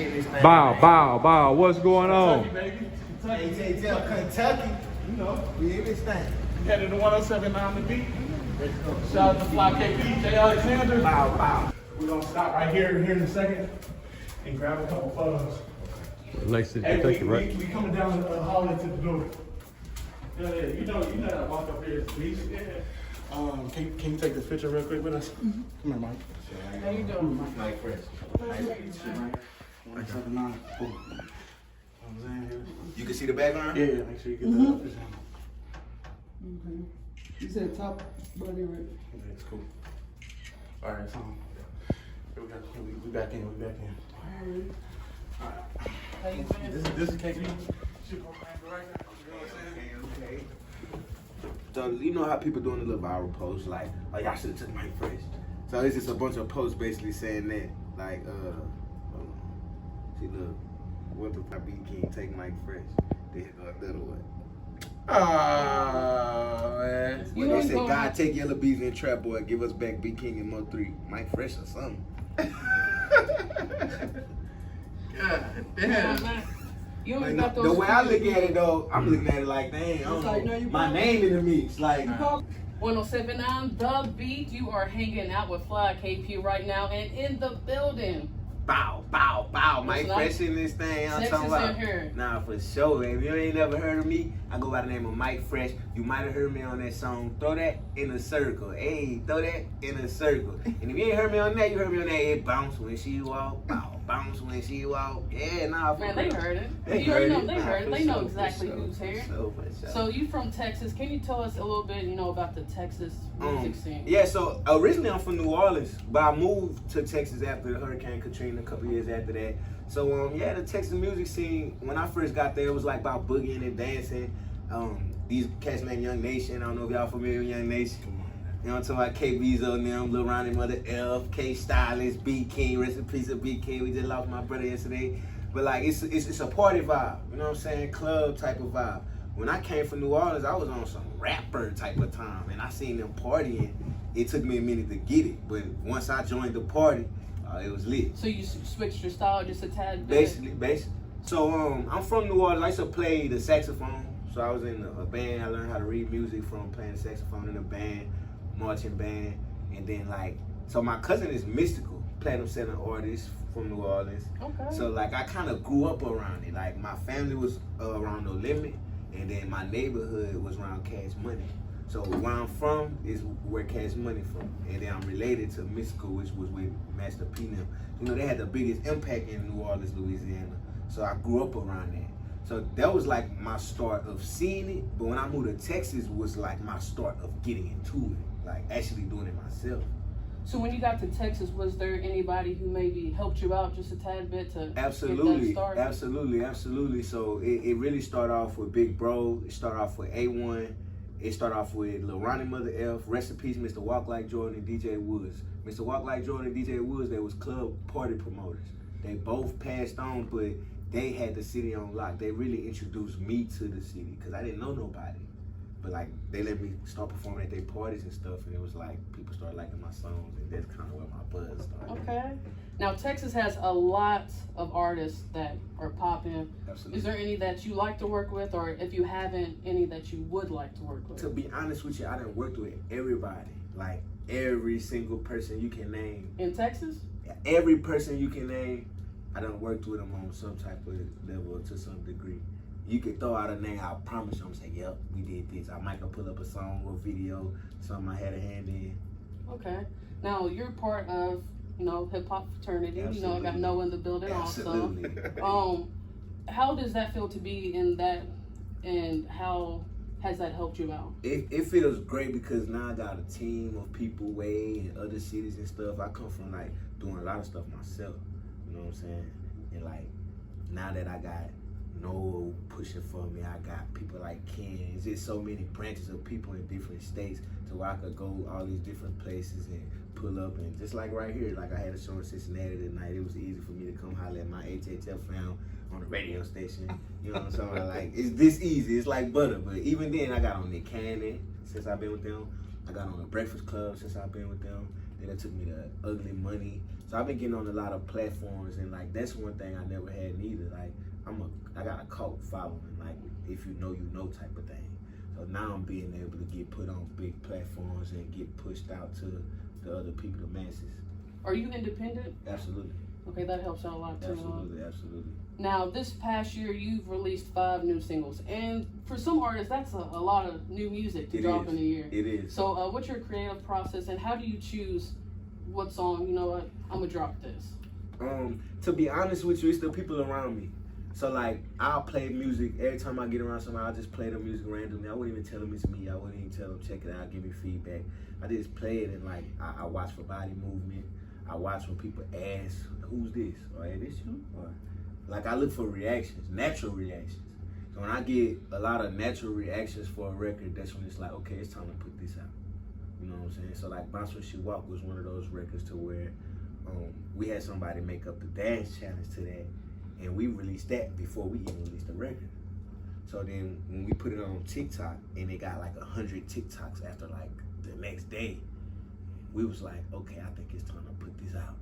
getting this thing. Bow. What's going on? Kentucky, baby. Kentucky. You know, we in this thing. Headed to 107 down the beat. Shout out to Fly KP, J. Alexander. Bow. We're gonna stop right here in a second and grab a couple photos. Lexington, Hey, Kentucky, right? we coming down the hallway to the door. Yeah, you know that walk up here is the beach. Yeah. Can you take this picture real quick with us? Come here, Mike. How you doing, Mike? MykFresh. Nice meeting you, Mike. 179. Cool. You can see the background? Yeah, make sure you get that picture. Okay. You said top buddy, right? Yeah, it's cool. All right, so here we back in. All right. How you been? This is KP. Should go back right now. You know what I'm saying? Okay. So you know how people doing the little viral posts like, oh y'all should have took MykFresh. So it's just a bunch of posts basically saying that, like, see look, what the Beatking take MykFresh? They hit a little one. Oh man. When they say God take Yellow Bees and Trap Boy, give us back Beatking and Mo 3, MykFresh or something. God damn. You always got those. The way I look at it though, I'm looking at it like, dang, I don't know, my name in the mix. Like 1079 The Beat. You are hanging out with Fly KP right now and in the building. Bow. MykFresh in this thing. I'm talking about. Here. Nah, for sure. If you ain't never heard of me, I go by the name of MykFresh. You might have heard me on that song, Throw That in a Circle. Hey, throw that in a circle. And if you ain't heard me on that, you heard me on that. It bounce when she walk. Bow, bounce when she walk. Yeah, nah. Man, they heard it. They You heard know, it. they Nah, heard it. for They know sure, exactly for sure, who's here. For sure. So you from Texas? Can you tell us a little bit, about the Texas music scene? Yeah, so originally I'm from New Orleans, but I moved to Texas after Hurricane Katrina a couple years after that. So yeah, the Texas music scene, when I first got there, it was like about boogieing and dancing. These cats named Young Nation, I don't know if y'all familiar with Young Nation. You know what I'm talking about? K Bezo and them, Lil Ronnie, Mother F, K Stylist, Beatking, rest in peace of Beatking. We just lost my brother yesterday. But like it's a party vibe, you know what I'm saying? Club type of vibe. When I came from New Orleans, I was on some rapper type of time, and I seen them partying. It took me a minute to get it, but once I joined the party, it was lit. So you switched your style just a tad bit? Basically. So I'm from New Orleans. I used to play the saxophone. So I was in a band. I learned how to read music from playing the saxophone in a band, marching band, and then so my cousin is Mystical, platinum selling artist from New Orleans. Okay. So like I kind of grew up around it. Like my family was around No Limit, and then my neighborhood was around Cash Money. So where I'm from is where Cash Money from, and then I'm related to Mystical, which was with Master P. Them. You know, they had the biggest impact in New Orleans, Louisiana. So I grew up around that. So that was like my start of seeing it. But when I moved to Texas was like my start of getting into it, like actually doing it myself. So when you got to Texas, was there anybody who maybe helped you out just a tad bit to get that started? Absolutely. So it really started off with Big Bro. It started off with A1. It started off with Lil Ronnie, Mother F, rest in peace, Mr. Walk Like Jordan and DJ Woods. Mr. Walk Like Jordan and DJ Woods, they was club party promoters. They both passed on, but they had the city on lock. They really introduced me to the city because I didn't know nobody. But like they let me start performing at their parties and stuff, and it was like people started liking my songs, and that's kind of where my buzz started. Okay. Now Texas has a lot of artists that are popping. Absolutely. Is there any that you like to work with, or if you haven't, any that you would like to work with? To be honest with you, I done worked with everybody, like every single person you can name. In Texas? Every person you can name, I done worked with them on some type of level to some degree. You could throw out a name, I promise you, I'm saying, yep, we did this. I might go pull up a song or video, something I had a hand in. Okay. Now, you're part of, hip hop fraternity. Absolutely. I got Noah in the building Absolutely. also. How does that feel to be in that, and how has that helped you out? It feels great because now I got a team of people way in other cities and stuff. I come from like doing a lot of stuff myself, you know what I'm saying? And like, now that I got Noah pushing for me, I got people like Ken. It's just so many branches of people in different states to where I could go all these different places and pull up. And just like right here, like I had a show in Cincinnati tonight, it was easy for me to come holler at my HHF fam on the radio station. You know what I'm saying? Like, it's this easy. It's like butter. But even then, I got on Nick Cannon since I've been with them. I got on the Breakfast Club since I've been with them. Then it took me to Ugly Money. So I've been getting on a lot of platforms, and like that's one thing I never had neither. Like I got a cult following, like if you know type of thing. So now I'm being able to get put on big platforms and get pushed out to the other people, the masses. Are you independent? Absolutely. Okay, that helps out a lot too. Absolutely. Now, this past year, you've released 5 new singles, and for some artists, that's a lot of new music to drop in a year. It is. So, what's your creative process, and how do you choose what song? You know what? I'm gonna drop this. To be honest with you, it's the people around me. So like, I'll play music every time I get around somebody. I'll just play the music randomly. I wouldn't even tell them it's me. I wouldn't even tell them check it out, give me feedback. I just play it, and like I watch for body movement. I watch when people ask, "Who's this?" or "Hey, this you?" or like I look for reactions, natural reactions. So when I get a lot of natural reactions for a record, that's when it's like, okay, it's time to put this out. You know what I'm saying? So like Bounce When She Walk was one of those records to where we had somebody make up the dance challenge to that, and we released that before we even released the record. So then when we put it on TikTok and it got like 100 TikToks after like the next day, we was like, okay, I think it's time to put this out.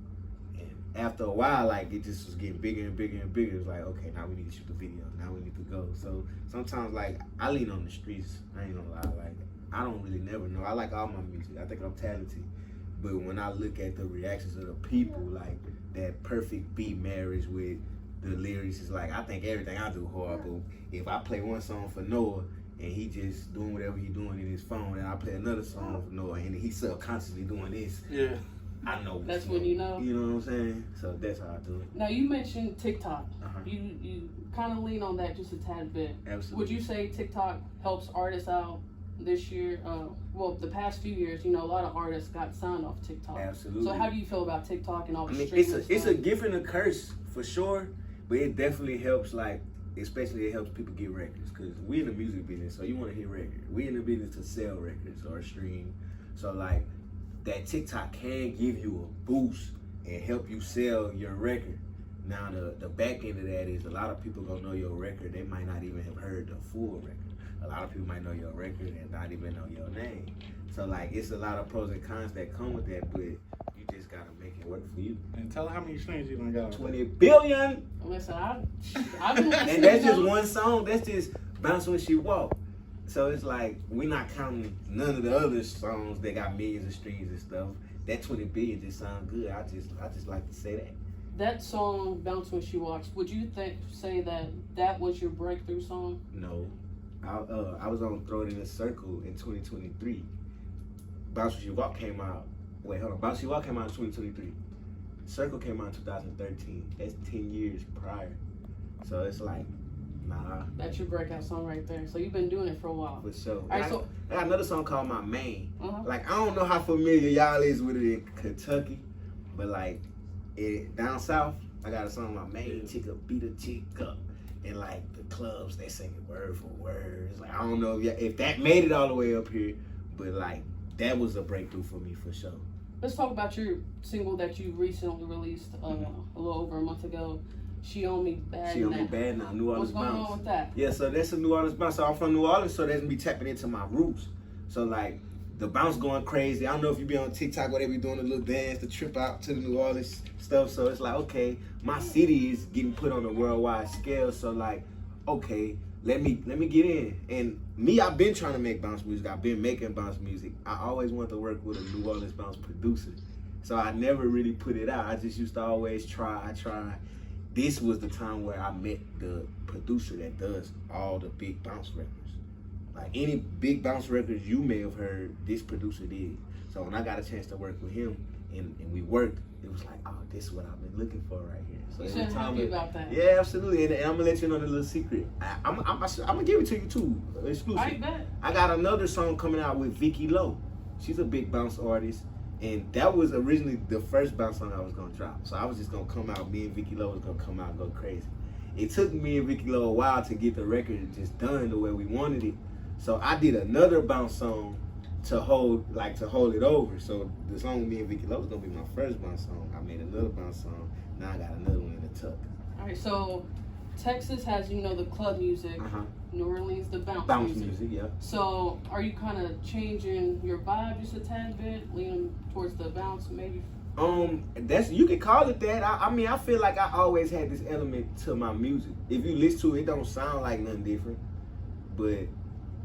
And after a while, like it just was getting bigger and bigger and bigger. It was like, okay, now we need to shoot the video. Now we need to go. So sometimes like I lean on the streets. I ain't gonna lie. Like I don't really never know. I like all my music. I think I'm talented. But when I look at the reactions of the people, like that perfect beat marriage with the lyrics, is like I think everything I do horrible. If I play one song for Noah and he just doing whatever he doing in his phone, and I play another song for Noah and he's subconsciously doing this, Yeah. I know. That's when you know. You know what I'm saying? So that's how I do it. Now, you mentioned TikTok. Uh-huh. You kind of lean on that just a tad bit. Absolutely. Would you say TikTok helps artists out this year? Well, the past few years, you know, a lot of artists got signed off TikTok. Absolutely. So how do you feel about TikTok and all the I mean, streaming it's a stuff? gift and a curse for sure, but it definitely helps. Like, especially it helps people get records, because we in the music business, so you want to hear records. We in the business to sell records or stream. So like that TikTok can give you a boost and help you sell your record. Now the back end of that is a lot of people gonna know your record. They might not even have heard the full record. A lot of people might know your record and not even know your name. So like it's a lot of pros and cons that come with that, but you just gotta make it work for you. And tell her how many streams you done got. 20 billion. Listen, I've been listening. And that's just one song. That's just Bounce When She Walk. So it's like we're not counting none of the other songs that got millions of streams and stuff. That 20 billion just sound good. I just like to say that. That song, Bounce When She Walks, would you say that was your breakthrough song? No. I was on Throw It in a Circle in 2023. Bounce When She Walk came out. Wait, hold on. Bounce When She Walk came out in 2023. Circle came out in 2013. That's 10 years prior. So it's like, nah. That's your breakout song right there. So you've been doing it for a while. For sure. All right, I got another song called My Main. Uh-huh. Like, I don't know how familiar y'all is with it in Kentucky, but like, down south, I got a song, My Main Chick Up, Beat a Chick Up. And like the clubs, they sing it word for word. It's like, I don't know if that made it all the way up here, but like, that was a breakthrough for me for sure. Let's talk about your single that you recently released a little over a month ago. She On Me Bad She On Now. Me Bad Now, New Orleans What's going bounce. on with that? Yeah, so that's a New Orleans bounce. So I'm from New Orleans, so that's me tapping into my roots. So like, the bounce going crazy. I don't know if you be on TikTok where they be doing a little dance to trip out to the New Orleans stuff. So it's like, okay, my city is getting put on a worldwide scale. So like, okay, let me get in. And me, I've been trying to make bounce music. I've been making bounce music. I always wanted to work with a New Orleans bounce producer. So I never really put it out. I just used to always try. This was the time where I met the producer that does all the big bounce records. Like any big bounce records you may have heard, this producer did. So when I got a chance to work with him and we worked, it was like, oh, this is what I've been looking for right here. So You every should time happy about that. Yeah, absolutely. And I'm gonna let you know the little secret. I'm gonna give it to you too, exclusive. I bet. I got another song coming out with Vicky Lowe. She's a big bounce artist. And that was originally the first bounce song I was gonna drop. So I was just gonna come out, me and Vicky Lowe was gonna come out and go crazy. It took me and Vicky Lowe a while to get the record just done the way we wanted it. So I did another bounce song to hold it over. So the song with me and Vicky Lowe was gonna be my first bounce song. I made another bounce song. Now I got another one in the tuck. All right, so Texas has, you know, the club music. Uh-huh. New Orleans, the bounce, Bounce music, yeah. So, are you kind of changing your vibe just a tad bit, leaning towards the bounce, maybe? That's, you can call it that. I mean, I feel like I always had this element to my music. If you listen to it, it don't sound like nothing different. But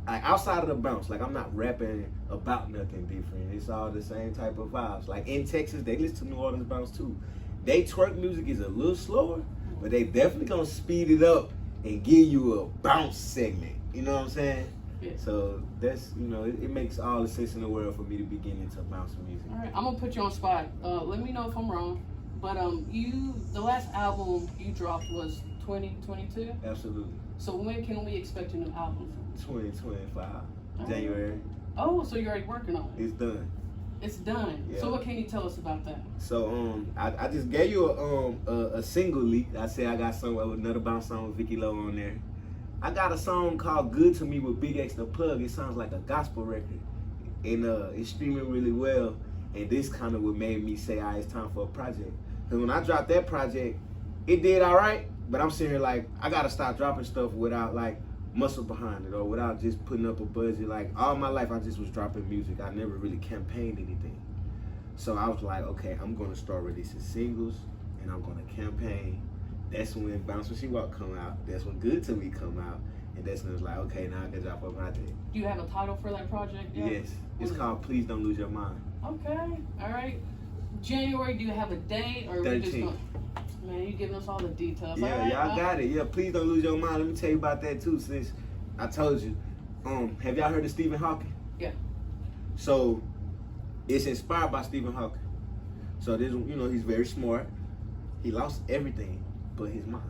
like outside of the bounce, like I'm not rapping about nothing different. It's all the same type of vibes. Like in Texas, they listen to New Orleans bounce too. They twerk music is a little slower, but they definitely gonna speed it up and give you a bounce segment. You know what I'm saying? Yeah. So that's, you know, it makes all the sense in the world for me to be getting into bounce music. All right, I'm gonna put you on spot. Let me know if I'm wrong, but the last album you dropped was 2022. Absolutely. So when can we expect a new album? 2025, Oh. January. Oh, so you're already working on it. It's done. It's done. Yeah. So what can you tell us about that? So I just gave you a single leak. I said I got another bounce song with Vicky Lowe on there. I got a song called Good to Me with Big X the Plug. It sounds like a gospel record. And it's streaming really well. And this kind of what made me say, it's time for a project. Because when I dropped that project, it did all right. But I'm sitting here like, I got to stop dropping stuff without like muscle behind it or without just putting up a budget. Like all my life, I just was dropping music. I never really campaigned anything. So I was like, okay, I'm going to start releasing singles and I'm going to campaign. That's when Bounce When She Walk come out. That's when Good to Me come out. And that's when it was like, okay, now I can drop a project. Do you have a title for that project yet? Yes. It's called Please Don't Lose Your Mind. Okay. All right. January, do you have a date or we just 13th. going? Man, you giving us all the details. Yeah, all right, y'all got it. Yeah, Please Don't Lose Your Mind. Let me tell you about that too, since I told you. Have y'all heard of Stephen Hawking? Yeah. So it's inspired by Stephen Hawking. So this, you know, he's very smart. He lost everything but his mind.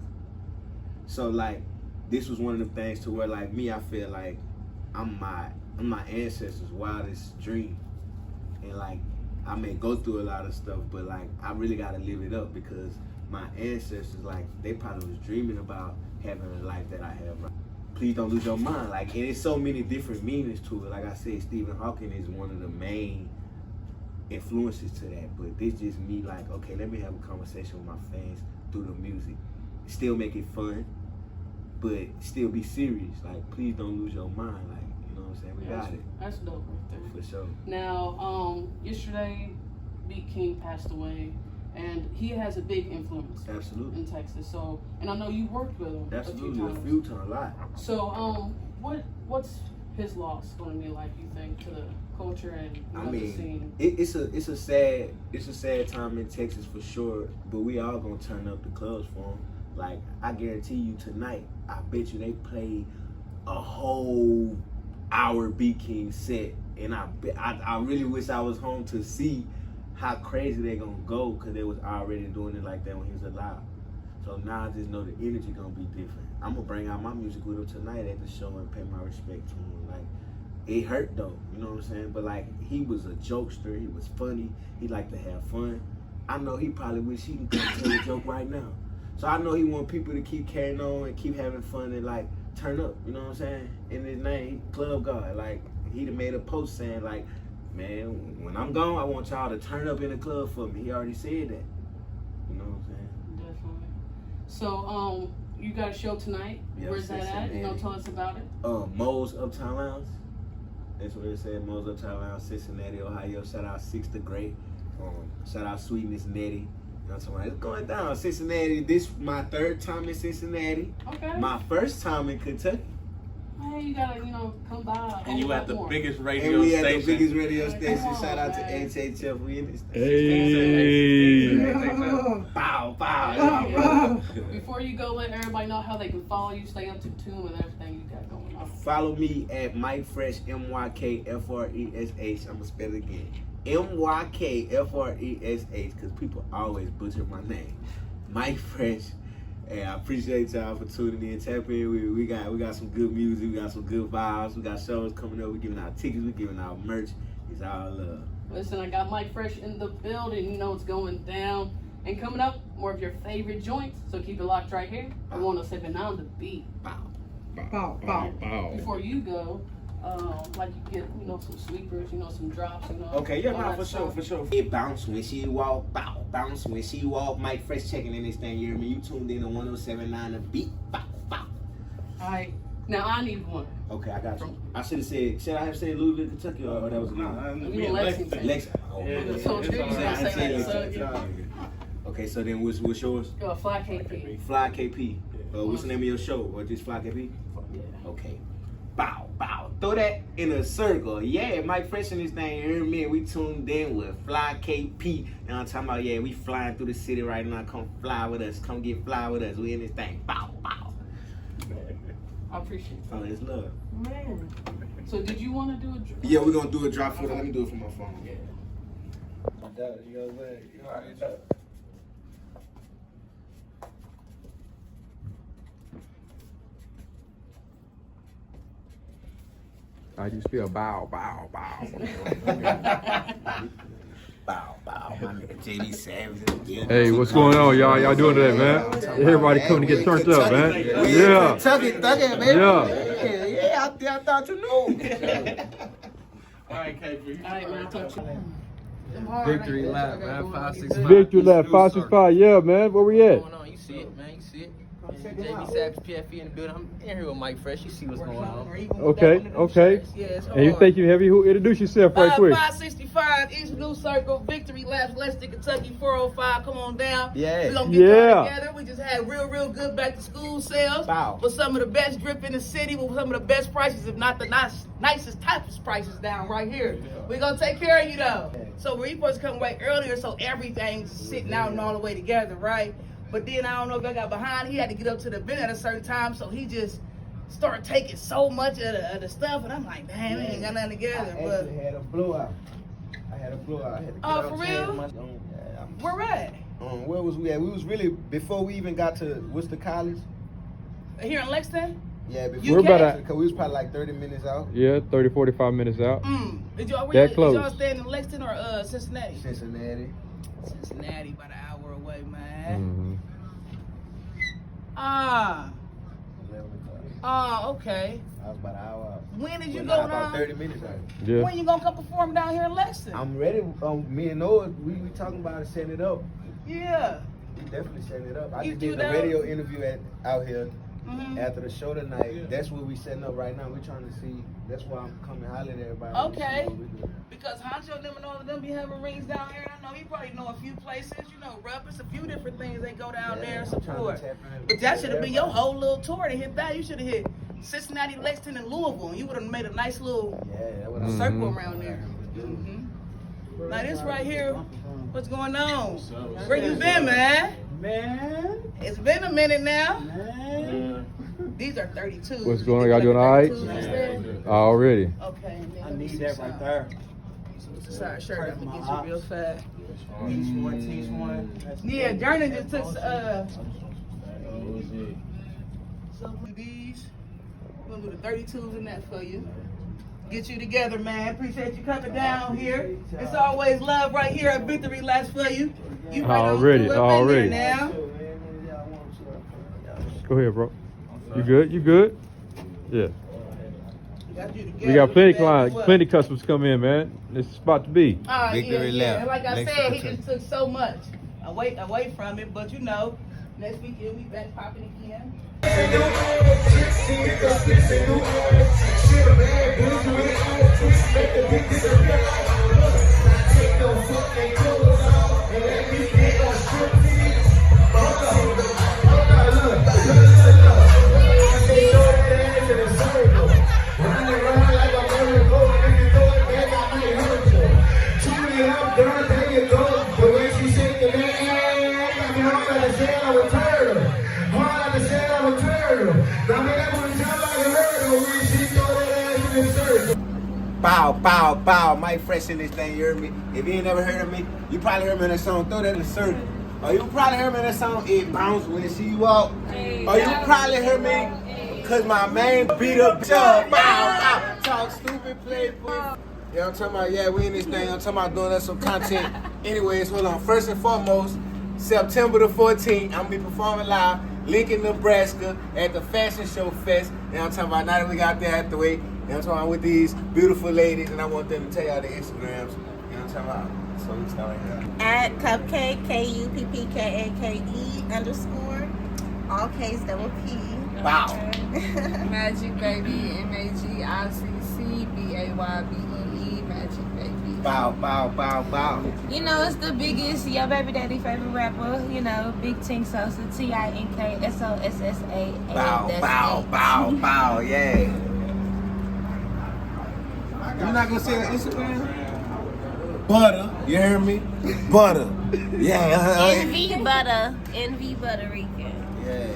So like, this was one of the things to where like me, I feel like I'm my ancestors' wildest dream, and like I may go through a lot of stuff, but like I really gotta live it up because my ancestors, like they probably was dreaming about having a life that I have. Right? Please don't lose your mind. Like, and it's so many different meanings to it. Like I said, Stephen Hawking is one of the main influences to that. But this just me like, okay, let me have a conversation with my fans through the music. Still make it fun, but still be serious. Like, please don't lose your mind. Like, you know what I'm saying? We got it. That's dope right there. For sure. Now, yesterday, Beatking passed away, and he has a big influence Absolutely. in Texas. So, and I know you worked with him Absolutely. a few times. A lot. So, what's his loss going to be like? You think to the culture and the scene? It's a sad time in Texas for sure. But we all gonna turn up the clubs for him. Like I guarantee you tonight, I bet you they played a whole hour Beatking set, and I really wish I was home to see how crazy they gonna go because they was already doing it like that when he was alive. So now I just know the energy gonna be different. I'm gonna bring out my music with him tonight at the show and pay my respect to him. Like, it hurt though, you know what I'm saying? But like, he was a jokester, he was funny, he liked to have fun. I know he probably wish he could come tell a joke right now. So I know he want people to keep carrying on and keep having fun and like turn up, you know what I'm saying? In his name, Club God. Like, he done made a post saying like, man, when I'm gone, I want y'all to turn up in the club for me. He already said that. You know what I'm saying? Definitely. So, you got a show tonight. Yeah, Where's that at? You know, tell us about it. Mo's Uptown Lounge. That's what it said. Mo's Uptown Lounge, Cincinnati, Ohio. Shout out Six the Great. Shout out Sweetness Nettie. You know what I'm talking about? It's going down. Cincinnati. This my third time in Cincinnati. Okay. My first time in Kentucky. Hey, you gotta, come by. And you at the biggest And radio we station. at the biggest radio station. Come on, Shout out man. to HHF. We in this thing. Hey. Bow, bow. Before you go, let everybody know how they can follow you, stay up to tune with everything you got going on. Follow me at MykFresh, MYKFRESH. I'm gonna spell it again. MYKFRESH, because people always butcher my name. MykFresh. And I appreciate y'all for tuning in. Tap in. We got some good music. We got some good vibes. We got shows coming up. We giving out tickets. We giving out merch. It's all love. Listen, I got MykFresh in the building. You know what's going down. And coming up, more of your favorite joints. So keep it locked right here. I want to 7-9 the beat. Bow. Bow, bow, bow. Before you go, like you get, some sweepers, some drops, Okay, yeah, all nah, that for sure, stuff. for sure. It bounce when she walk, bow, bounce when she walk. MykFresh checking in this thing, you hear me? You tuned in to 107.9 the beat, bow, bow. All right, Now I need one. Okay, I got you. I should I have said Louisville, Kentucky, or that was a You in Lexington. Lexington. Oh, Yeah, okay. So sure you Yeah, I say said that, so Lexington. Okay, so then what's yours? Fly KP. Fly KP. What's the name of your show? Or just Fly KP? Yeah. Okay. Bow, bow. Throw that in a circle. Yeah, MykFresh in this thing. You hear me? We tuned in with Fly KP. Now I'm talking about, yeah, we flying through the city right now. Come fly with us. Come get fly with us. We in this thing. Bow, bow. I appreciate it. Oh, it's love. Man. So did you want to do a drop? Yeah, we're going to do a drop for them. Let me do it from my phone. Yeah. I just feel bow, bow, bow. Bow, bow. My nigga JD Savage again. Hey, what's going on, y'all? Y'all doing today, man? Everybody coming to get turned up, man. Yeah. Kentucky, baby. Yeah. Yeah, I thought you knew. All right, KP. All right, man. I'll talk to you. Victory lap, man. 565. Victory lap 565. Yeah, man. Where we at? What's going on? You see it, man. You see it. JB Savage, PFE in the building. I'm in here with MykFresh. You see what's going on. Okay, okay. Yeah, it's And you think you heavy? Who introduce yourself right quick? 565 East Blue Circle, Victory Laps, Lexington, Kentucky, 405. Come on down. Yeah. We're going to get y'all together. We just had real good back to school sales. Wow. With some of the best drip in the city, with some of the best prices, if not the nicest typest prices down right here. We're going to take care of you though. So we're supposed to come way earlier so everything's sitting out and all the way together, right? But then I don't know if I got behind. He had to get up to the event at a certain time, so he just started taking so much of the stuff, and I'm like, damn, we ain't got nothing together. I actually had a blowout. I had to get Oh, out for to real? Where at? where was we at? We was really, before we even got to, what's the college? Here in Lexington? Yeah, before We're about at, because we was probably like 30 minutes out. yeah, 30, 45 minutes out. Did y'all That close. Did y'all staying in Lexington or Cincinnati? Cincinnati. Cincinnati, about an hour away, man. Mm-hmm. Okay. I was about an hour out. When did you But go not about down? 30 minutes out. Yeah. When you gonna come perform down here in Lexington? I'm ready. Me and Noah, we talking about it, setting it up. Yeah. We definitely setting it up. I You just do did a that? radio interview out here Mhm. after the show tonight. That's what we setting up right now. We're trying to see. That's why I'm coming hollering at everybody. Okay. See what we do. Because Honcho them and all of them be having rings down here. I know he probably know a few places. You know, Ruppers, a few different things they go down there and I'm trying to support. tap in But that should have been your everybody. whole little tour to hit that. You should have hit Cincinnati, Lexington, and Louisville. And you would have made a nice little Yeah, that's what I'm circle around there. Now this right here, what's going on? Where you been, man? Man. It's been a minute now. Man. These are 32. What's going on? Y'all doing all right? Already. Okay. and then I let me need see that the right side. there. What's the side shirt? I'm gonna get you real fast. Teach one. Yeah, Jernan just took Easy. some of these. We'll do the 32s in that for you. Get you together, man. Appreciate you coming down here. It's always love right here at Victory Laps for you. You right on Already, through up in already. there now. Go ahead, bro. You good? You good? Yeah. Got you together. We got plenty Back clients, up. plenty customers come in, man. This is the spot to be. Victory yeah. lap. And like I Lexington, said, he just took so much away from it. But you know, next weekend we back popping again. Bow, bow, bow. MykFresh in this thing, you heard me? If you ain't never heard of me, you probably heard me in that song, Throw That in the Circle. Or you probably heard me in that song, It Bounce When I See You Walk. Or you probably heard me, cause my man beat up Bow, bow. Talk stupid, play fool. Yeah, I'm talking about, yeah, we in this thing. I'm talking about doing us some content. Anyways, hold on. First and foremost, September the 14th, I'm gonna be performing live, Lincoln, Nebraska, at the Fashion Show Fest. And I'm talking about now that we got that out the way. You know what I'm talking about, with these beautiful ladies, and I want them to tell y'all their Instagrams. You know what I'm talking about? So we start right here. At Cupcake, KUPPKAKE _ all K's, double P. Wow. Magic Baby, MAGICCBAYBEE, Magic Baby. Bow, bow, bow, bow. You know, it's the biggest, your baby daddy favorite rapper, you know, Big Tink Sosa, TINKSOSSA. Bow, bow, bow, bow, yeah. You're not gonna say Instagram? Butter, you hear me? Butter. Yeah. NV Butterica. Yeah.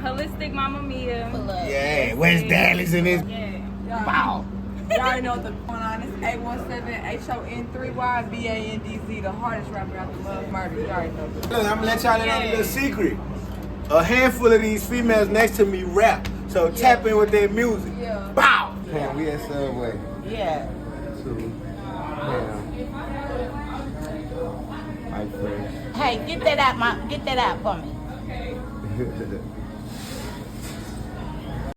Holistic Mama Mia. Yeah, West Dallas in this. Yeah. Wow. Y'all already know what's going on. It's 817-HON3YBANDZ, the hardest rapper out the love murder. You already know. Look, I'm gonna let y'all in on a little secret. A handful of these females next to me rap, so tap in with their music. Yeah. Bow. Man, we at Subway. Yeah. MykFresh. Hey, get that out for me.